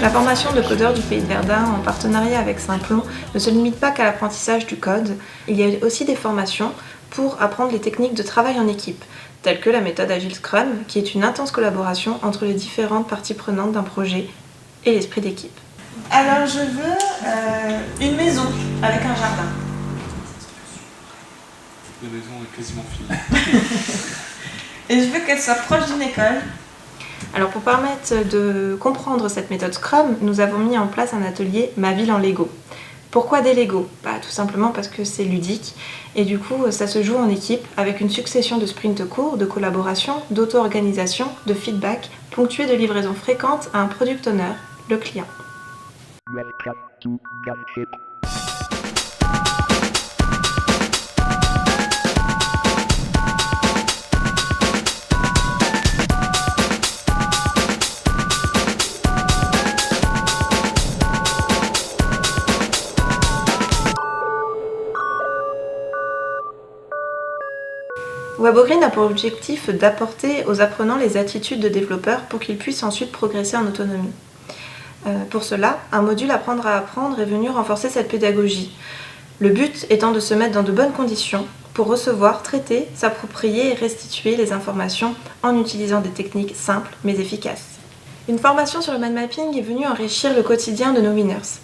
La formation de codeurs du Pays de Verdun en partenariat avec Simplon ne se limite pas qu'à l'apprentissage du code. Il y a aussi des formations pour apprendre les techniques de travail en équipe, telles que la méthode Agile Scrum, qui est une intense collaboration entre les différentes parties prenantes d'un projet et l'esprit d'équipe. Alors je veux une maison avec un jardin. La maison est quasiment finie. Et je veux qu'elle soit proche d'une école. Alors pour permettre de comprendre cette méthode Scrum, nous avons mis en place un atelier Ma ville en Lego. Pourquoi des Lego ? Tout simplement parce que c'est ludique et du coup ça se joue en équipe avec une succession de sprints courts, de collaboration, d'auto-organisation, de feedback, ponctués de livraisons fréquentes à un product owner, le client. Welcome to Gunship. WebOgreen a pour objectif d'apporter aux apprenants les attitudes de développeurs pour qu'ils puissent ensuite progresser en autonomie. Pour cela, un module Apprendre à apprendre est venu renforcer cette pédagogie. Le but étant de se mettre dans de bonnes conditions pour recevoir, traiter, s'approprier et restituer les informations en utilisant des techniques simples mais efficaces. Une formation sur le mind mapping est venue enrichir le quotidien de nos winners.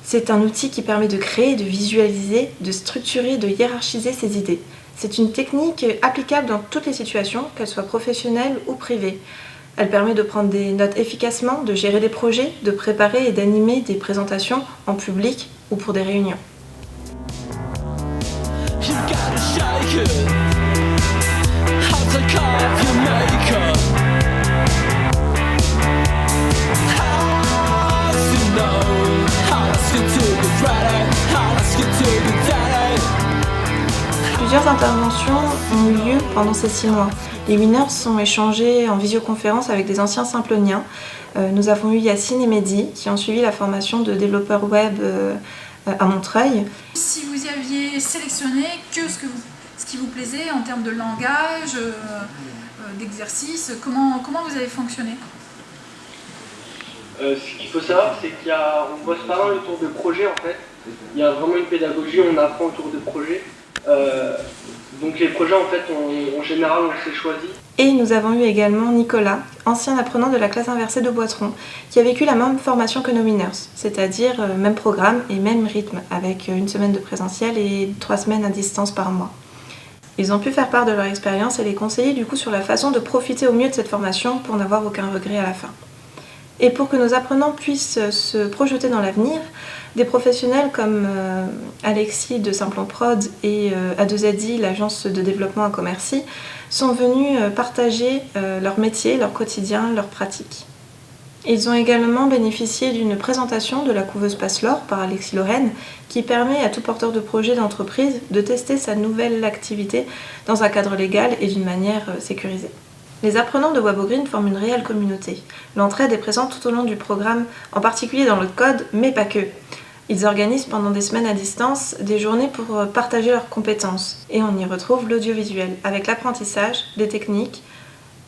C'est un outil qui permet de créer, de visualiser, de structurer, de hiérarchiser ses idées. C'est une technique applicable dans toutes les situations, qu'elles soient professionnelles ou privées. Elle permet de prendre des notes efficacement, de gérer des projets, de préparer et d'animer des présentations en public ou pour des réunions. Plusieurs interventions ont eu lieu pendant ces 6 mois. Les winners sont échangés en visioconférence avec des anciens simploniens. Nous avons eu Yacine et Mehdi qui ont suivi la formation de développeur web à Montreuil. Si vous aviez sélectionné que ce qui vous plaisait en termes de langage, d'exercice, comment vous avez fonctionné ? Ce qu'il faut savoir, c'est qu'on bosse pas mal autour de projets en fait. Il y a vraiment une pédagogie, on apprend autour de projets. Donc les projets en fait, en général, on s'est choisi. Et nous avons eu également Nicolas, ancien apprenant de la classe inversée de Boitron, qui a vécu la même formation que nos winners, c'est-à-dire même programme et même rythme, avec 1 semaine de présentiel et 3 semaines à distance par mois. Ils ont pu faire part de leur expérience et les conseiller du coup sur la façon de profiter au mieux de cette formation pour n'avoir aucun regret à la fin. Et pour que nos apprenants puissent se projeter dans l'avenir, des professionnels comme Alexis de Simplon Prod et A2ZI, l'agence de développement à Commercy, sont venus partager leur métier, leur quotidien, leurs pratiques. Ils ont également bénéficié d'une présentation de la couveuse Passelore par Alexis Lorraine qui permet à tout porteur de projet d'entreprise de tester sa nouvelle activité dans un cadre légal et d'une manière sécurisée. Les apprenants de WebOgreen forment une réelle communauté. L'entraide est présente tout au long du programme, en particulier dans le code, mais pas que. Ils organisent pendant des semaines à distance des journées pour partager leurs compétences. Et on y retrouve l'audiovisuel, avec l'apprentissage, des techniques,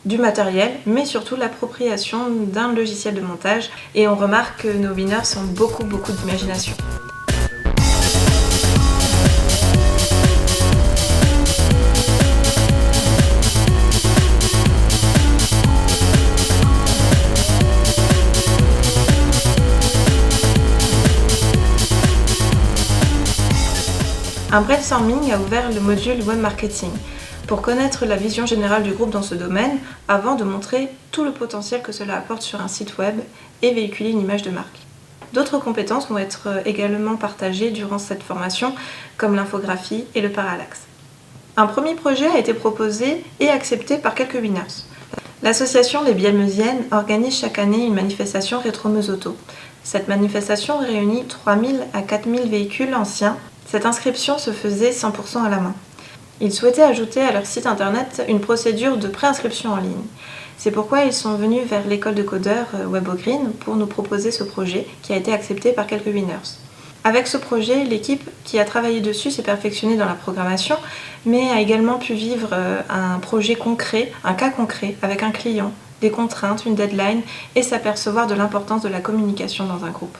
du matériel, mais surtout l'appropriation d'un logiciel de montage. Et on remarque que nos winners ont beaucoup d'imagination. Un brainstorming a ouvert le module Web Marketing pour connaître la vision générale du groupe dans ce domaine avant de montrer tout le potentiel que cela apporte sur un site web et véhiculer une image de marque. D'autres compétences vont être également partagées durant cette formation, comme l'infographie et le parallaxe. Un premier projet a été proposé et accepté par quelques winners. L'association Les Bielmeusiennes organise chaque année une manifestation Rétromeuse Auto. Cette manifestation réunit 3000 à 4000 véhicules anciens. Cette inscription se faisait 100% à la main. Ils souhaitaient ajouter à leur site internet une procédure de préinscription en ligne. C'est pourquoi ils sont venus vers l'école de codeurs WebOgreen pour nous proposer ce projet qui a été accepté par quelques winners. Avec ce projet, l'équipe qui a travaillé dessus s'est perfectionnée dans la programmation, mais a également pu vivre un projet concret, un cas concret avec un client des contraintes, une deadline et s'apercevoir de l'importance de la communication dans un groupe.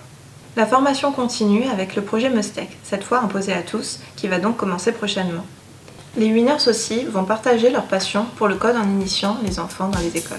La formation continue avec le projet Mustech, cette fois imposé à tous, qui va donc commencer prochainement. Les Winners aussi vont partager leur passion pour le code en initiant les enfants dans les écoles.